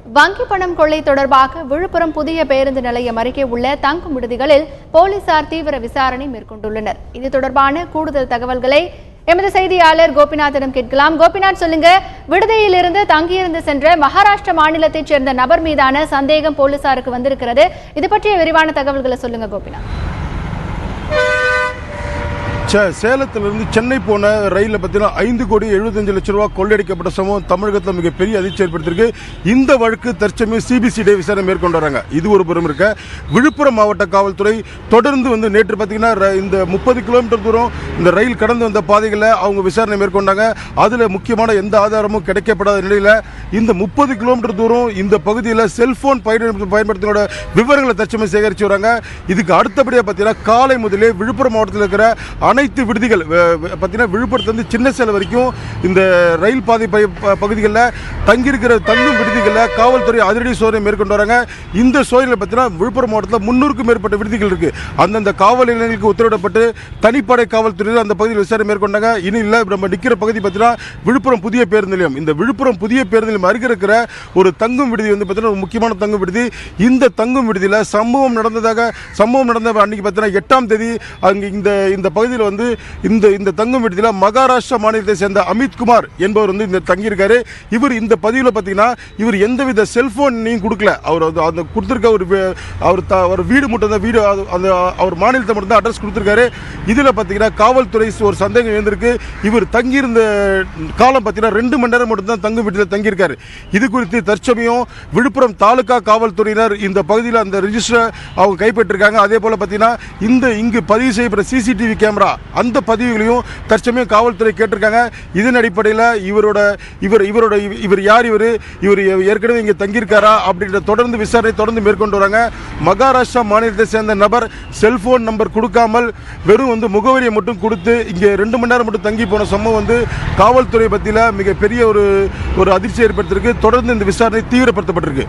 வங்கி பணம் கொள்ளை தொடர்பாக விழுப்புரம் புதிய பேருந்து நிலையம் அருகே உள்ள தங்கும் விடுதிகளில் போலீசார் தீவிர விசாரணை மேற்கொண்டுள்ளனர். இது தொடர்பான கூடுதல் தகவல்களை எமது செய்தியாளர் கோபிநாத்திடம் கேட்கலாம். கோபிநாத், சொல்லுங்க, விடுதியிலிருந்து தங்கியிருந்து சென்ற மகாராஷ்டிரா மாநிலத்தைச் சேர்ந்த நபர் மீதான சந்தேகம் போலீசாருக்கு வந்திருக்கிறது. இது பற்றிய விரிவான தகவல்களை சொல்லுங்க கோபிநாத். சேலத்திலிருந்து சென்னை போன ரயிலில் பார்த்தீங்கன்னா 5,75,00,000 கொள்ளையடிக்கப்பட்ட சம்பவம் தமிழகத்தில் மிகப்பெரிய அதிர்ச்சி ஏற்படுத்தியிருக்கு. இந்த வழக்கு தற்சமயம் சிபிசிஐடி விசாரணை மேற்கொண்டு வராங்க. இது ஒரு புறம் இருக்க, விழுப்புரம் மாவட்ட காவல்துறை தொடர்ந்து நேற்று பார்த்தீங்கன்னா இந்த 30 கிலோமீட்டர் தூரம் இந்த ரயில் கடந்து வந்த பாதைகளில் அவங்க விசாரணை மேற்கொண்டாங்க. அதில் முக்கியமான எந்த ஆதாரமும் கிடைக்கப்படாத நிலையில் இந்த 30 கிலோமீட்டர் தூரம் இந்த பகுதியில் செல்போன் பயன்படுத்தினோட விவரங்களை தற்சமயம் சேகரித்து வராங்க. இதுக்கு அடுத்தபடியாக பார்த்தீங்கன்னா காலை முதலே விழுப்புரம் மாவட்டத்தில் இருக்கிற அனைத்து விடுதிகள் பார்த்தீங்கன்னா விழுப்புரத்துலேருந்து சின்ன சேலம் வரைக்கும் இந்த ரயில் பாதை பகுதிகளில் தங்கியிருக்கிற தங்கும் விடுதிகளில் காவல்துறை அதிரடி சோதனை மேற்கொண்டு வராங்க. இந்த சோதனையில் பார்த்தீங்கன்னா விழுப்புரம் மாவட்டத்தில் 300க்கும் மேற்பட்ட விடுதிகள் இருக்கு. அந்தந்த காவல் நிலையங்களுக்கு உத்தரவிடப்பட்டு தனிப்படை காவல்துறையில் அந்த பகுதியில் விசாரணை மேற்கொண்டாங்க. இனி இல்லை, நம்ம நிற்கிற பகுதி பார்த்தீங்கன்னா விழுப்புரம் புதிய பேருந்து நிலையம். இந்த விழுப்புரம் புதிய பேருந்து நிலையம் அருகே இருக்கிற ஒரு தங்கும் விடுதி பார்த்தீங்கன்னா ஒரு முக்கியமான தங்கும் விடுதி. இந்த தங்கும் விடுதியில் சம்பவம் நடந்த அன்னைக்கு பார்த்தீங்கன்னா 8ஆம் தேதி அங்கே இந்த பகுதியில் இந்த தங்கும் விடுதியில் மகாராஷ்டிரா மாநிலத்தை சேர்ந்த அமித்குமார் என்பவர் இந்த தங்கியிருக்காரு. இவர் இந்த பதிவில் பார்த்தீங்கன்னா இவர் எந்தவித செல்போனையும் கொடுக்கல. அவர் அந்த கொடுத்துருக்க ஒரு வீடு மட்டும் தான், வீடு அந்த அவர் மாநிலத்தை மட்டும் தான் அட்ரஸ் கொடுத்துருக்காரு. இதில் பார்த்தீங்கன்னா காவல்துறை ஒரு சந்தேகம் எழுந்திருக்கு. இவர் தங்கியிருந்த காலம் பார்த்தீங்கன்னா 2 மணி நேரம் மட்டும் தான் தங்கும் வீட்டில் தங்கியிருக்காரு. இது குறித்து தற்சமயம் விழுப்புரம் தாலுகா காவல்துறையினர் இந்த பகுதியில் அந்த ரெஜிஸ்டர் அவங்க கைப்பற்றிருக்காங்க. அதே போல பார்த்தீங்கன்னா இங்கு பதிவு செய்யப்பட்ட சிசிடிவி கேமரா அந்த பதிவுகளையும் தற்சமயம் காவல்துறை கேட்டிருக்காங்க. இதன் அடிப்படையில் இவர் யார், இவர் ஏற்கனவே இங்கே தங்கியிருக்காரா அப்படின்ற தொடர்ந்து விசாரணை மேற்கொண்டு வராங்க. மகாராஷ்டிரா மாநிலத்தை சேர்ந்த நபர் செல்போன் நம்பர் கொடுக்காமல் வெறும் முகவரியை மட்டும் கொடுத்து இங்கே 2 மணி நேரம் மட்டும் தங்கி போன சம்பவம் காவல்துறை பத்தியில் மிகப்பெரிய ஒரு அதிர்ச்சி ஏற்படுத்தியிருக்கு. தொடர்ந்து இந்த விசாரணை தீவிரப்படுத்தப்பட்டிருக்கு.